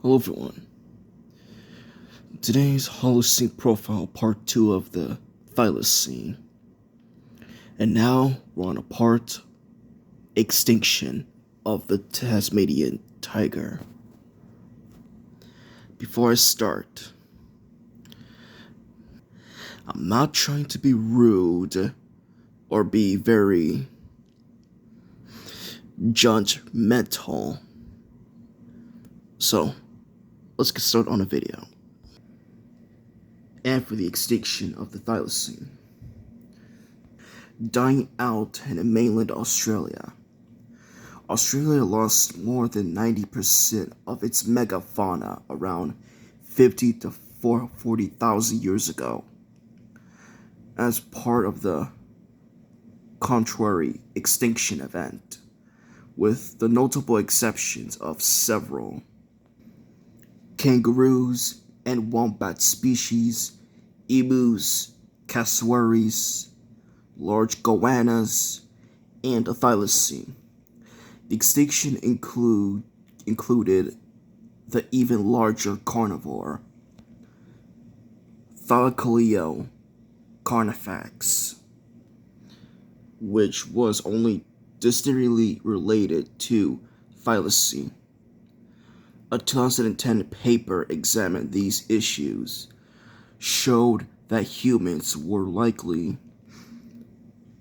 Hello everyone. Today's holocene profile part 2 of the thylacine. And now we're on a part extinction of the Tasmanian tiger. Before I start, I'm not trying to be rude or be very judgmental. So, let's get started on the video. And for the extinction of the thylacine. Dying out in mainland Australia. Australia lost more than 90% of its megafauna around 50 to 40,000 years ago as part of the contrary extinction event, with the notable exceptions of several kangaroos and wombat species, emus, cassowaries, large goannas, and a thylacine. The extinction included the even larger carnivore, Thylacoleo carnifex, which was only distantly related to thylacine. A 2010 paper examined these issues, showed that humans were likely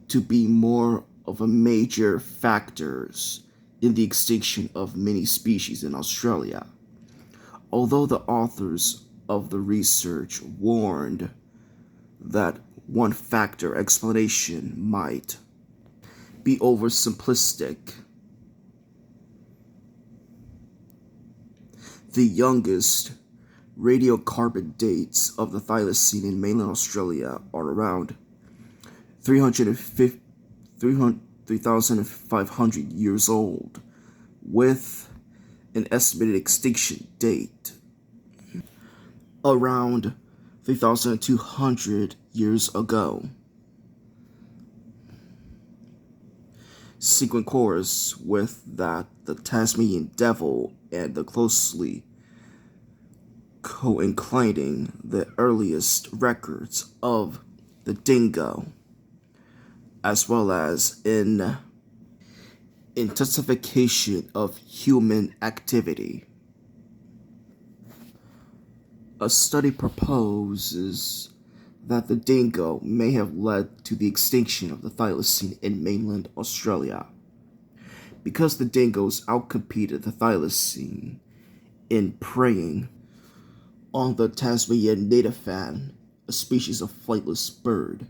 to be more of a major factors in the extinction of many species in Australia. Although the authors of the research warned that one factor explanation might be oversimplistic, the youngest radiocarbon dates of the thylacine in mainland Australia are around 3,500 years old, with an estimated extinction date around 3,200 years ago. Sequence with that the Tasmanian devil and the closely coinciding the earliest records of the dingo, as well as in intensification of human activity. A study proposes that the dingo may have led to the extinction of the thylacine in mainland Australia, because the dingoes outcompeted the thylacine in preying on the Tasmanian native fan, a species of flightless bird.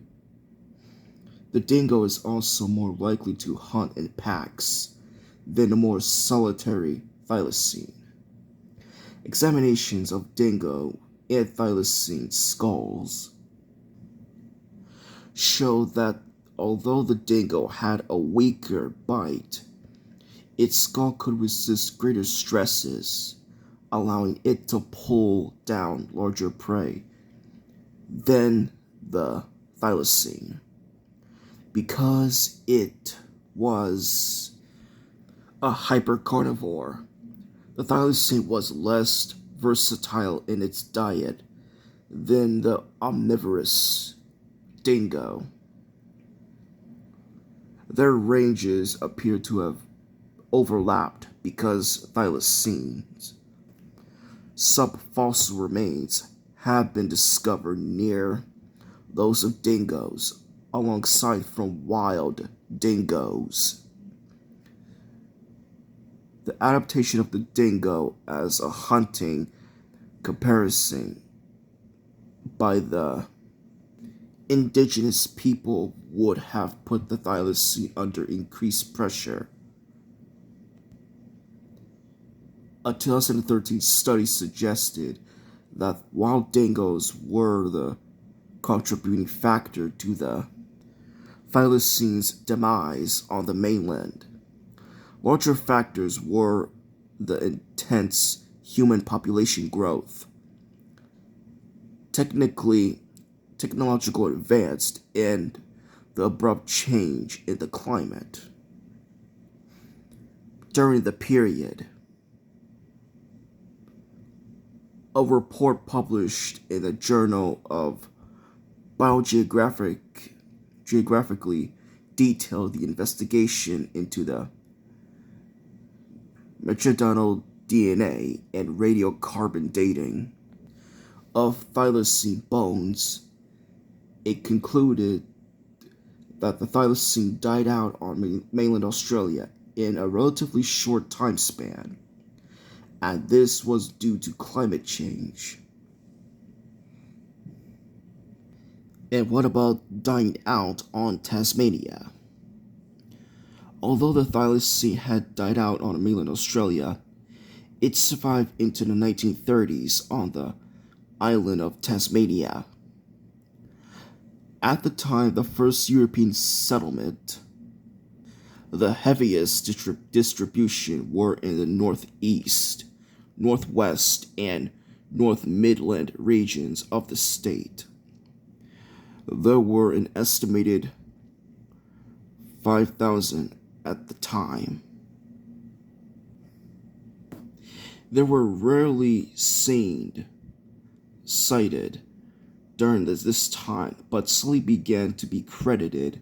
The dingo is also more likely to hunt in packs than a more solitary thylacine. Examinations of dingo and thylacine skulls show that although the dingo had a weaker bite, its skull could resist greater stresses, allowing it to pull down larger prey than the thylacine. Because it was a hypercarnivore, the thylacine was less versatile in its diet than the omnivorous dingo. Their ranges appear to have overlapped because thylacines' subfossil remains have been discovered near those of dingoes alongside from wild dingoes. The adaptation of the dingo as a hunting comparison by the indigenous people would have put the thylacine under increased pressure. A 2013 study suggested that wild dingoes were the contributing factor to the thylacine's demise on the mainland. Larger factors were the intense human population growth, technological advance, and the abrupt change in the climate. During the period A report published in the Journal of Biogeographically detailed the investigation into the metroidonal DNA and radiocarbon dating of thylacine bones. It concluded that the thylacine died out on mainland Australia in a relatively short time span, and this was due to climate change. And what about dying out on Tasmania? Although the thylacine had died out on mainland Australia, it survived into the 1930s on the island of Tasmania. At the time, the first European settlement, the heaviest distribution were in the northeast, northwest, and North Midland regions of the state. There were an estimated 5,000 at the time. They were rarely sighted during this time, but slowly began to be credited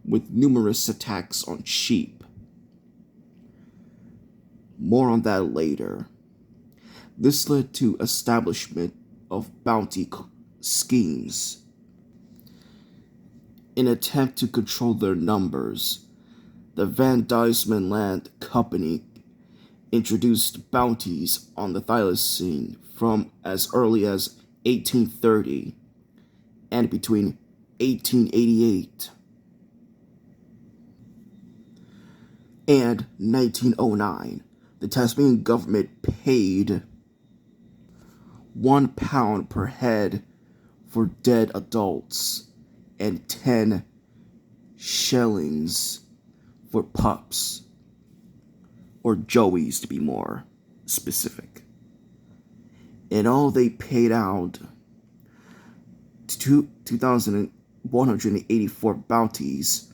with numerous attacks on sheep. More on that later. This led to establishment of bounty schemes. In an attempt to control their numbers, the Van Diemen's Land Company introduced bounties on the thylacine from as early as 1830, and between 1888 and 1909, the Tasmanian government paid £1 per head for dead adults and 10 shillings for pups, or joeys to be more specific. In all, they paid out 2,184 bounties,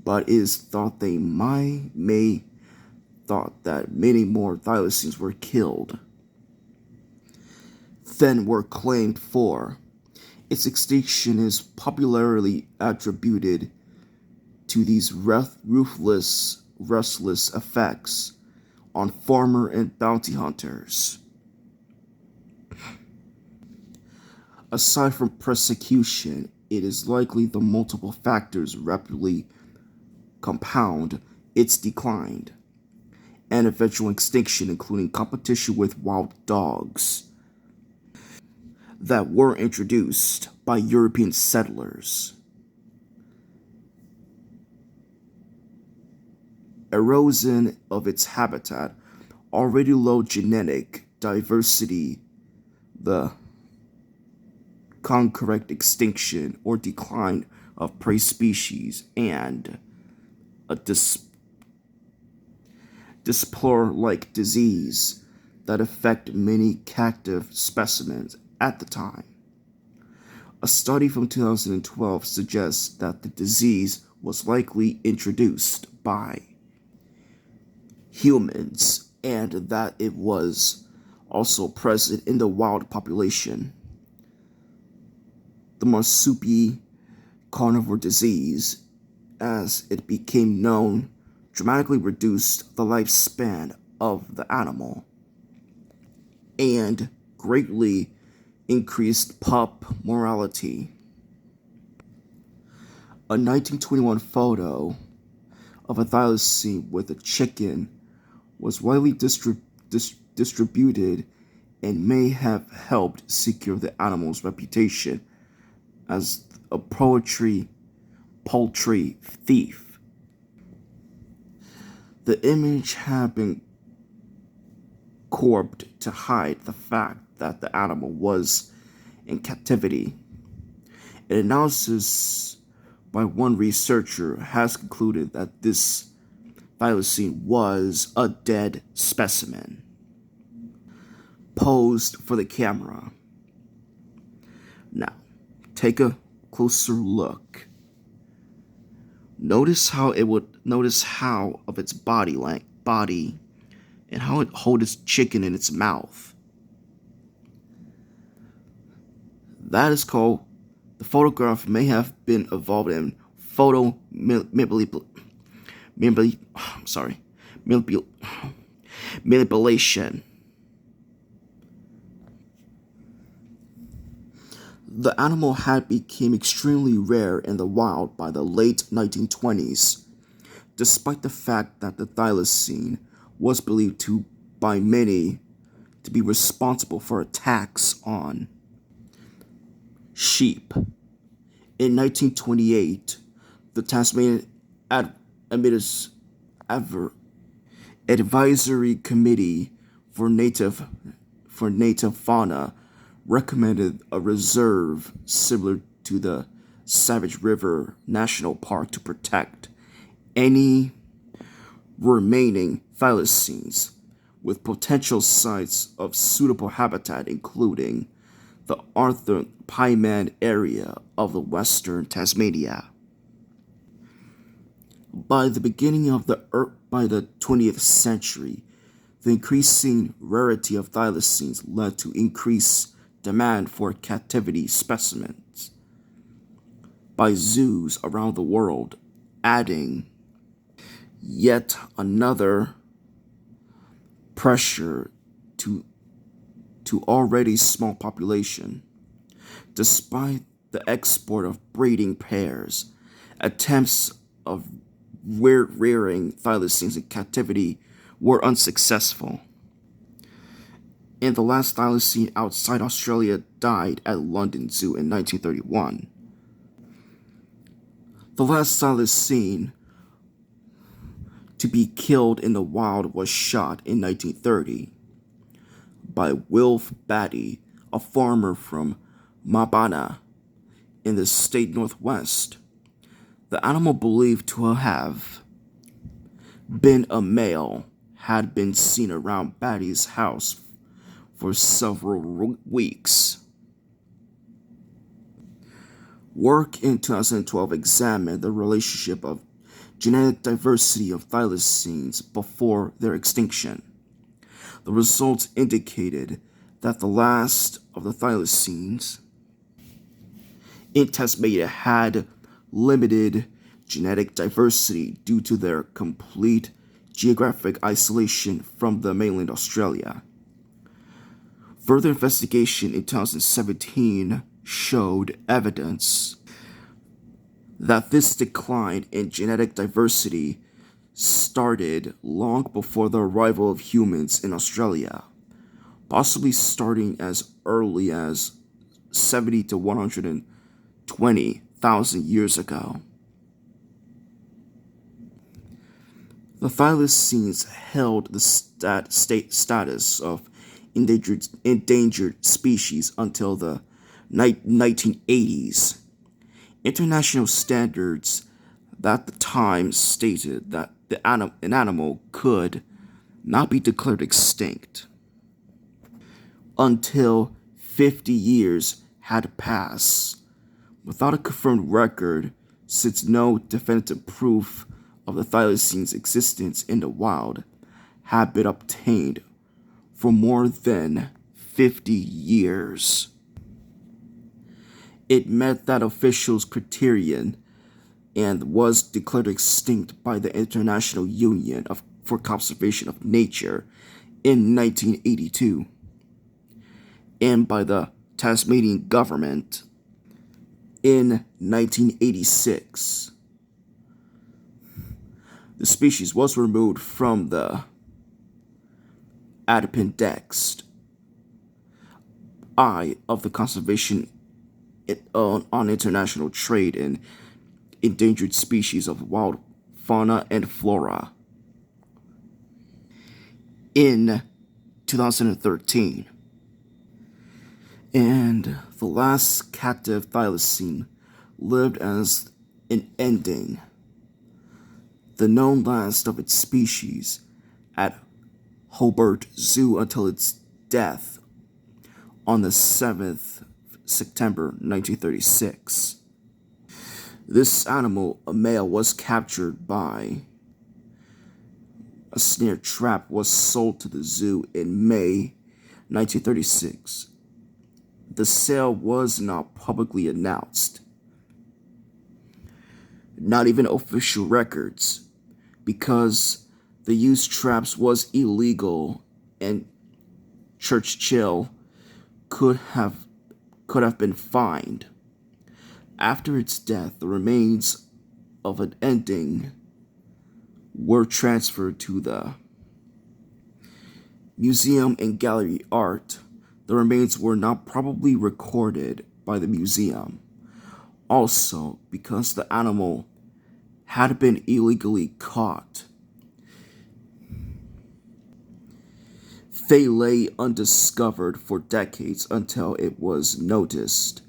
but it is thought that many more thylacines were killed than were claimed for. Its extinction is popularly attributed to these ruthless effects on farmer and bounty hunters. Aside from persecution, it is likely the multiple factors rapidly compound its decline and eventual extinction, including competition with wild dogs that were introduced by European settlers, erosion of its habitat, already low genetic diversity, the concurrent extinction or decline of prey species, and a displore-like disease that affect many captive specimens at the time. A study from 2012 suggests that the disease was likely introduced by humans and that it was also present in the wild population. The marsupial carnivore disease, as it became known, dramatically reduced the lifespan of the animal and greatly increased pup mortality. A 1921 photo of a thylacine with a chicken was widely distributed and may have helped secure the animal's reputation as a poultry thief. The image had been cropped to hide the fact that the animal was in captivity. An analysis by one researcher has concluded that this thylacine was a dead specimen, posed for the camera. Now, take a closer look. Notice how of its body and how it holds its chicken in its mouth. That is called the photograph may have been involved in sorry, manipulation. The animal had become extremely rare in the wild by the late 1920s, despite the fact that the thylacine was believed to by many to be responsible for attacks on sheep. In 1928, the Tasmanian Admitted Advisory Committee for Native Fauna recommended a reserve similar to the Savage River National Park to protect any remaining thylacines with potential sites of suitable habitat, including the Arthur Pieman area of the western Tasmania. By the 20th century, the increasing rarity of thylacines led to increased demand for captivity specimens by zoos around the world, adding yet another pressure to already small population. Despite the export of breeding pairs, attempts of rearing thylacines in captivity were unsuccessful, and the last thylacine outside Australia died at London Zoo in 1931. The last thylacine to be killed in the wild was shot in 1930 by Wilf Batty, a farmer from Mabana in the state northwest. The animal believed to have been a male had been seen around Batty's house for several weeks. Work in 2012 examined the relationship of genetic diversity of thylacines before their extinction. The results indicated that the last of the thylacines in Tasmania had limited genetic diversity due to their complete geographic isolation from the mainland Australia. Further investigation in 2017 showed evidence that this decline in genetic diversity started long before the arrival of humans in Australia, possibly starting as early as 70 to 120,000 years ago. The thylacines held the status of endangered species until the 1980s. International standards at the time stated that an animal could not be declared extinct until 50 years had passed without a confirmed record, since no definitive proof of the thylacine's existence in the wild had been obtained for more than 50 years. It met that official's criterion and was declared extinct by the International Union for Conservation of Nature in 1982 and by the Tasmanian government in 1986. The species was removed from the appendix I of the Conservation on International Trade in Endangered Species of Wild Fauna and Flora in 2013. And the last captive thylacine lived as an ending, the known last of its species, at Hobart Zoo until its death on the 7th September 1936. This animal, a male, was captured by a snare trap, was sold to the zoo in May 1936. the sale was not publicly announced. Not even official records, because the use traps was illegal and Churchill could have been fined. After its death, the remains of an ending were transferred to the Museum and Gallery Art. The remains were not probably recorded by the museum. Also, because the animal had been illegally caught, they lay undiscovered for decades until it was noticed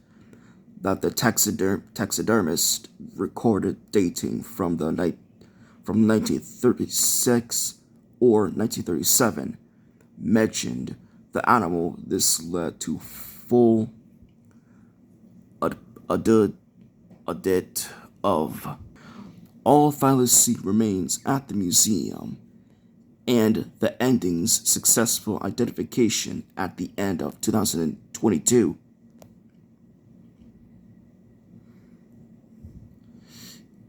that the taxidermist recorded dating from 1936 or 1937 mentioned the animal. This led to full audit of all thylacine remains at the museum and the ending's successful identification at the end of 2022.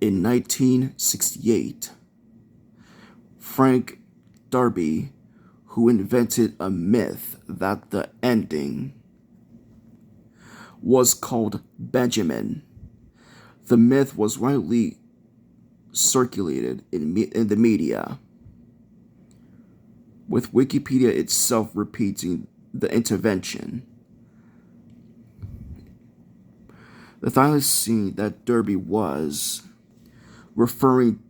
In 1968, Frank Darby, who invented a myth that the ending was called Benjamin. The myth was widely circulated in the media, with Wikipedia itself repeating the intervention. The thylacine that Derby was referring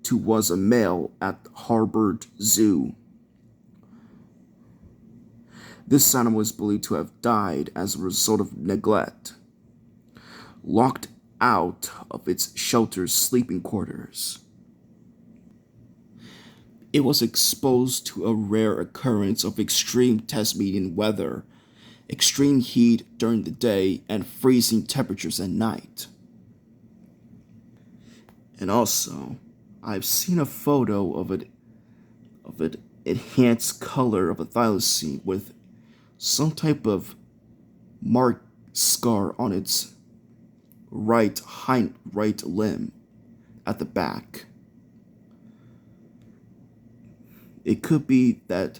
to was a male at Harvard Zoo. This animal was believed to have died as a result of neglect, locked out of its shelter's sleeping quarters. It was exposed to a rare occurrence of extreme Tasmanian weather, extreme heat during the day, and freezing temperatures at night. And also, I've seen a photo of an enhanced color of a thylacine with some type of mark scar on its right limb at the back. It could be that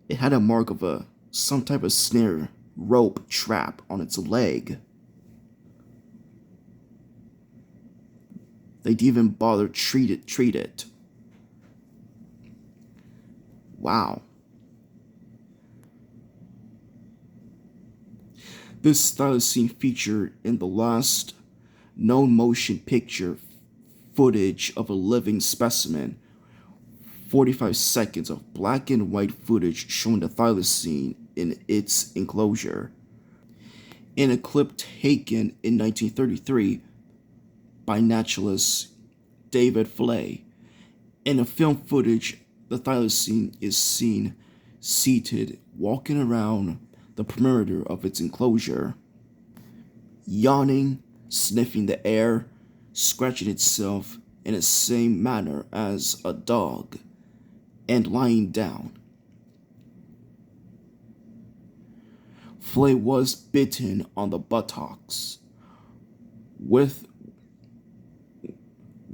it had a mark of some type of snare rope trap on its leg. They didn't even bother treat it. Wow. This thylacine featured in the last known motion picture footage of a living specimen, 45 seconds of black and white footage showing the thylacine in its enclosure. In a clip taken in 1933 by naturalist David Flay, in the film footage, the thylacine is seen seated, walking around the perimeter of its enclosure, yawning, sniffing the air, scratching itself in the same manner as a dog, and lying down. Flay was bitten on the buttocks, with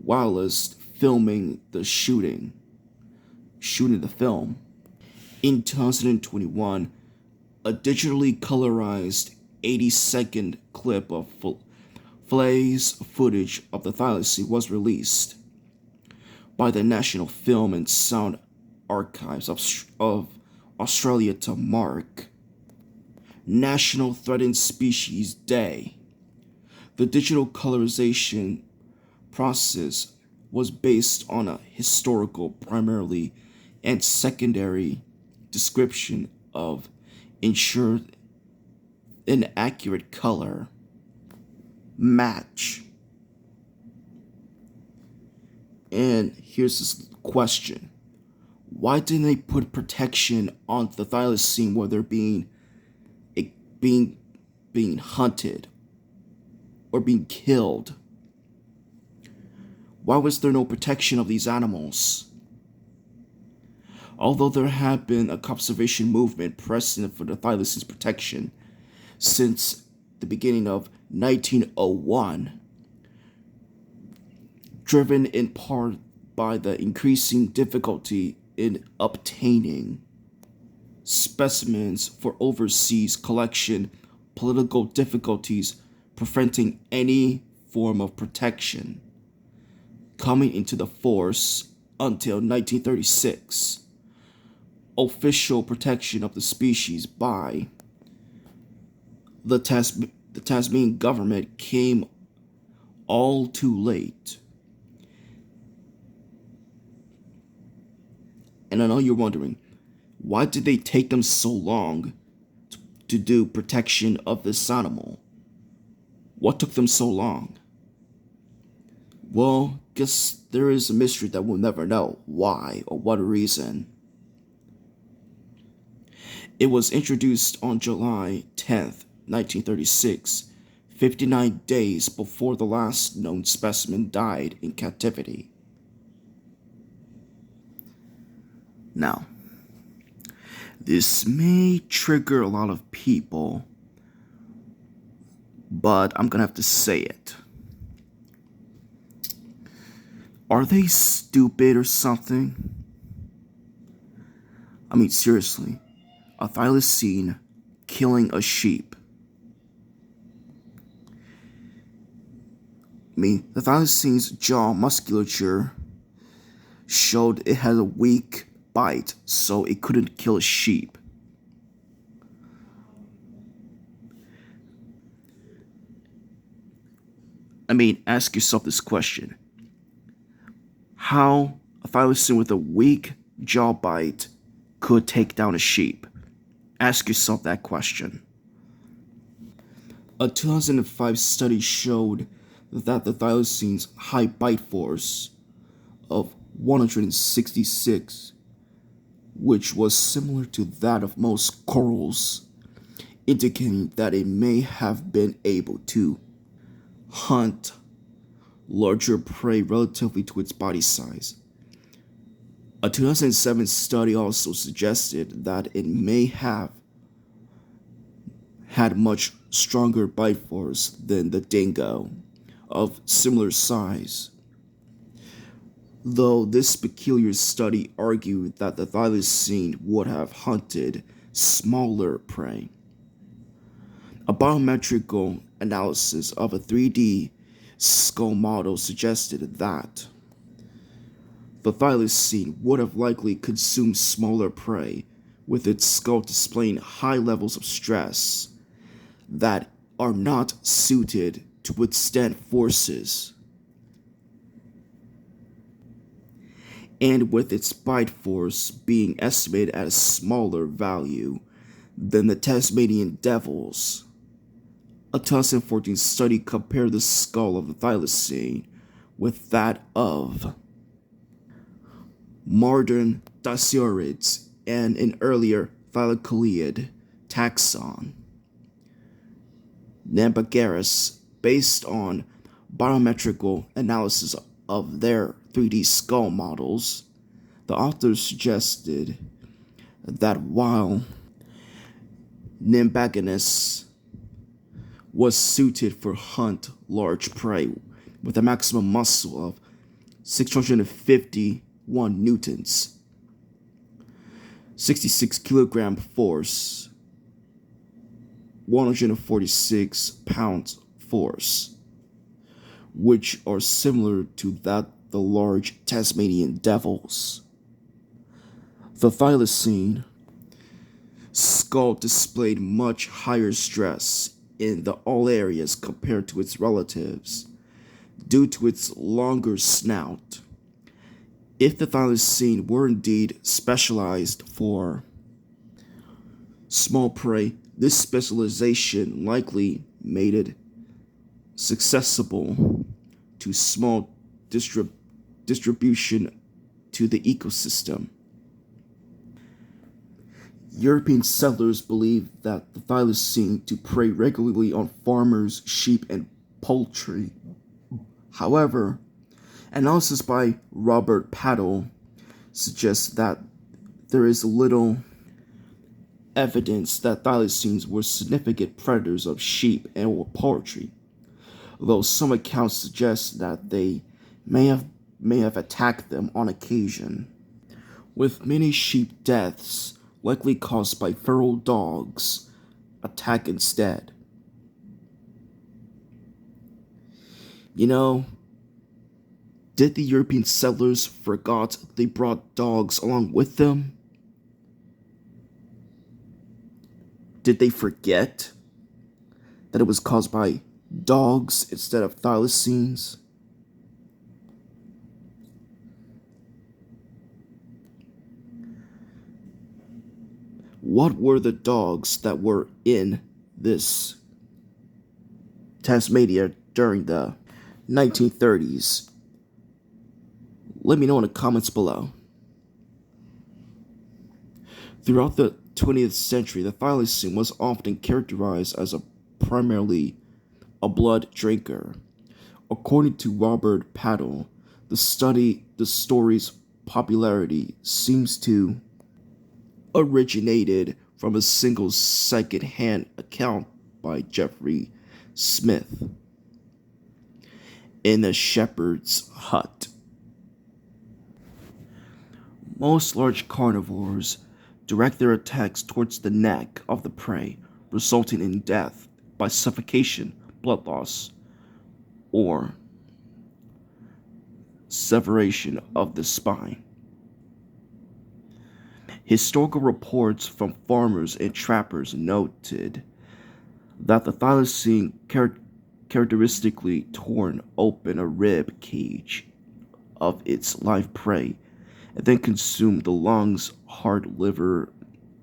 whilst filming the shooting the film. In 2021, a digitally colorized 80-second clip of Flay's footage of the thylacine was released by the National Film and Sound Archives of Australia to mark National Threatened Species Day. The digital colorization process was based on a historical, primarily, and secondary description of ensured an accurate color match. And here's this question. Why didn't they put protection on the thylacine where they're being hunted or being killed? Why was there no protection of these animals? Although there had been a conservation movement pressing for the thylacine's protection, since the beginning of 1901, driven in part by the increasing difficulty in obtaining specimens for overseas collection, political difficulties preventing any form of protection coming into the force until 1936. Official protection of the species by the Tasmanian government came all too late. And I know you're wondering, why did they take them so long to do protection of this animal? What took them so long? Well, guess there is a mystery that we'll never know why or what reason. It was introduced on July 10th, 1936, 59 days before the last known specimen died in captivity. Now, this may trigger a lot of people, but I'm gonna have to say it. Are they stupid or something? I mean, seriously, a thylacine killing a sheep. I mean, the thylacine's jaw musculature showed it had a weak bite, so it couldn't kill a sheep. I mean, ask yourself this question. How a thylacine with a weak jaw bite could take down a sheep? Ask yourself that question. A 2005 study showed that the thylacine's high bite force of 166, which was similar to that of most corals, indicating that it may have been able to hunt larger prey relatively to its body size. A 2007 study also suggested that it may have had much stronger bite force than the dingo of similar size, though this peculiar study argued that the thylacine would have hunted smaller prey. A biometrical analysis of a 3D skull model suggested that the thylacine would have likely consumed smaller prey, with its skull displaying high levels of stress that are not suited to withstand forces, and with its bite force being estimated at a smaller value than the Tasmanian devils. A 2014 study compared the skull of the thylacine with that of modern dasyurids and an earlier thylacoid taxon, Nambagarus, based on biometrical analysis of their 3D skull models. The authors suggested that while Nambagarus was suited for hunt large prey with a maximum muscle of 651 newtons, 66 kilogram force, 146 pounds force, which are similar to that the large Tasmanian devils. The thylacine skull displayed much higher stress in all areas compared to its relatives, due to its longer snout. If the thylacine were indeed specialized for small prey, this specialization likely made it susceptible to small distribution to the ecosystem. European settlers believed that the thylacine to prey regularly on farmers, sheep, and poultry. However, analysis by Robert Paddle suggests that there is little evidence that thylacines were significant predators of sheep and or poultry, though some accounts suggest that they may have attacked them on occasion, with many sheep deaths likely caused by feral dogs attack instead. You know, did the European settlers forgot they brought dogs along with them? Did they forget that it was caused by dogs instead of thylacines? What were the dogs that were in this Tasmania during the 1930s? Let me know in the comments below. Throughout the 20th century, the thylacine was often characterized as primarily a blood drinker. According to Robert Paddle, the story's popularity seems to originated from a single second-hand account by Jeffrey Smith in a shepherd's hut. Most large carnivores direct their attacks towards the neck of the prey, resulting in death by suffocation, blood loss, or severation of the spine. Historical reports from farmers and trappers noted that the thylacine characteristically torn open a rib cage of its live prey and then consumed the lungs, heart, liver,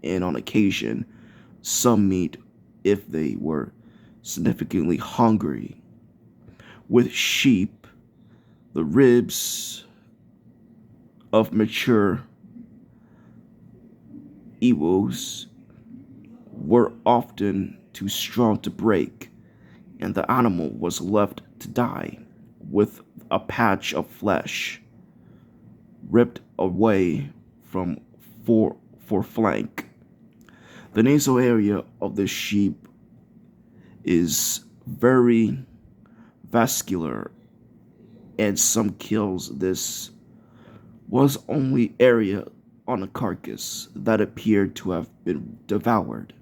and on occasion, some meat if they were significantly hungry. With sheep, the ribs of mature ewes were often too strong to break, and the animal was left to die with a patch of flesh ripped away from flank. The nasal area of the sheep is very vascular, and some kills this was only area on a carcass that appeared to have been devoured.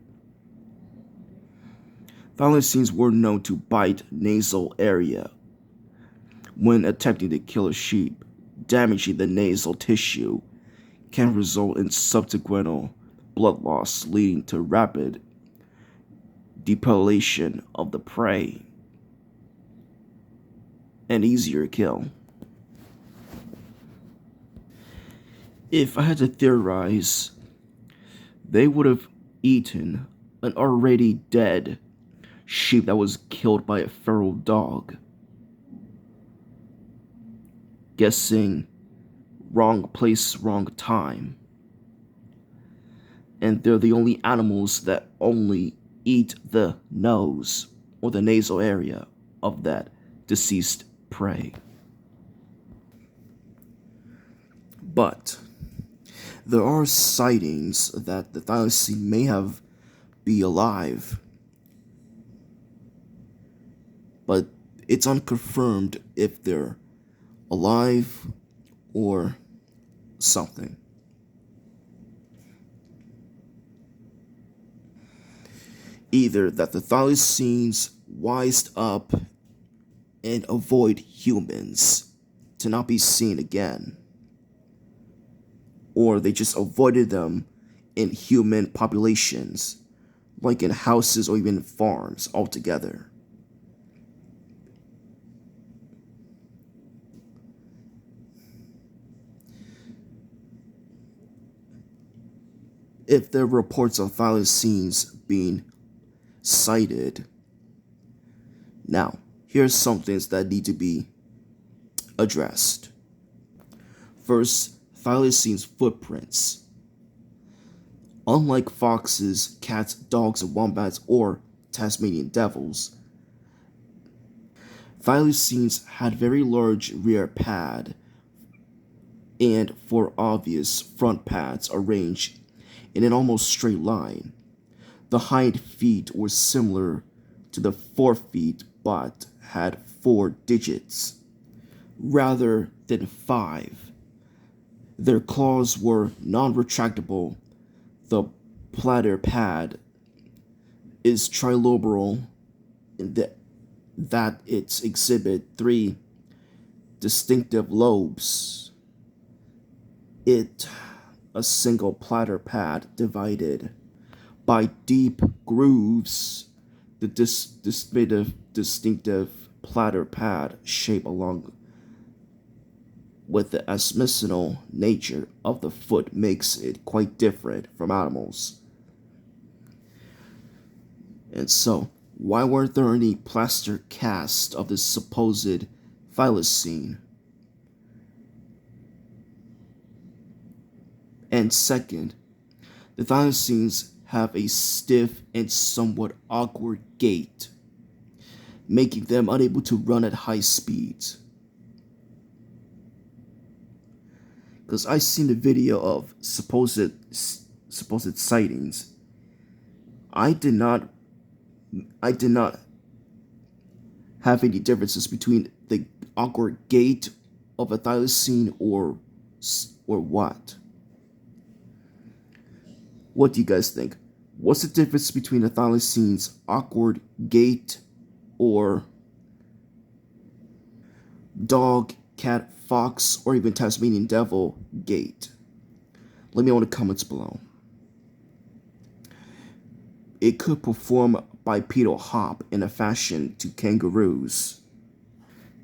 Thylacines were known to bite nasal area when attempting to kill a sheep. Damaging the nasal tissue can result in subsequent blood loss, leading to rapid depilation of the prey and easier kill. If I had to theorize, they would have eaten an already dead sheep that was killed by a feral dog. Guessing wrong place, wrong time. And they're the only animals that only eat the nose or the nasal area of that deceased prey. But there are sightings that the thylacine may have be alive, but it's unconfirmed if they're alive or something. Either that the thylacines wised up and avoid humans to not be seen again, or they just avoided them in human populations, like in houses or even farms altogether. If there are reports of thylacines being sighted. Now, here's some things that need to be addressed. First, thylacines' footprints. Unlike foxes, cats, dogs, and wombats, or Tasmanian devils, thylacines had very large rear pad and, for obvious, front pads arranged in an almost straight line. The hind feet were similar to the forefeet but had 4 digits rather than 5. Their claws were non-retractable. The platter pad is trilobal in that it exhibit 3 distinctive lobes. A single platter pad divided by deep grooves. The distinctive platter pad shape along with the asymmetrical nature of the foot makes it quite different from animals. And so, why weren't there any plaster casts of this supposed thylacine? And second, the thylacines have a stiff and somewhat awkward gait, making them unable to run at high speeds. Because I seen a video of supposed sightings. I did not have any differences between the awkward gait of a thylacine or what. What do you guys think? What's the difference between a thylacine's awkward gait or dog, cat, fox, or even Tasmanian devil gait? Let me know in the comments below. It could perform bipedal hop in a fashion to kangaroos.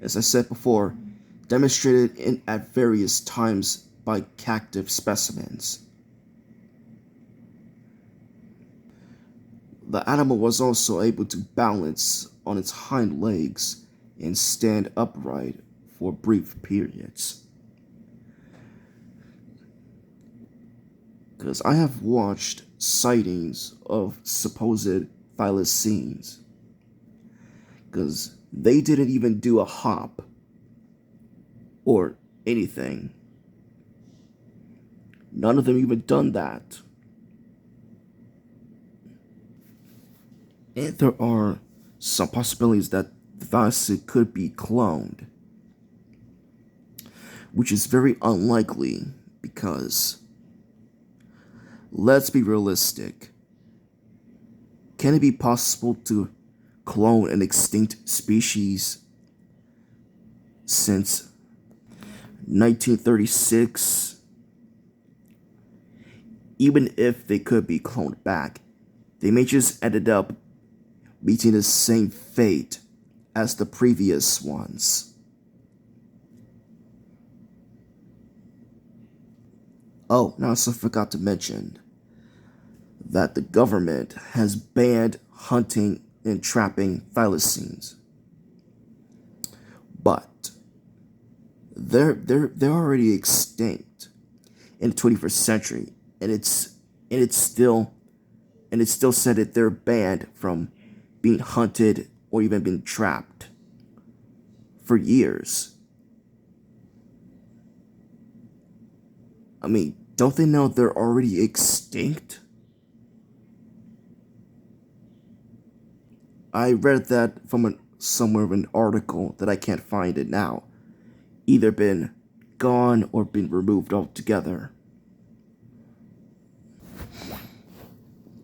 As I said before, demonstrated at various times by captive specimens. The animal was also able to balance on its hind legs and stand upright for brief periods. Because I have watched sightings of supposed thylacines. Because they didn't even do a hop or anything. None of them even done that. And there are some possibilities that the thylacine could be cloned, which is very unlikely because, let's be realistic, can it be possible to clone an extinct species since 1936? Even if they could be cloned back, they may just ended up meeting the same fate as the previous ones. Oh, and I also forgot to mention that the government has banned hunting and trapping thylacines. But they're already extinct in the 21st century, and it's still said that they're banned from being hunted or even being trapped for years. I mean, don't they know they're already extinct? I read that from somewhere of an article that I can't find it now. Either been gone or been removed altogether.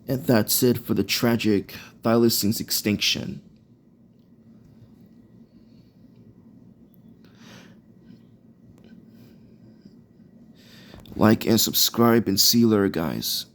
And that's it for the tragic thylacines extinction. Like and subscribe and see you later, guys.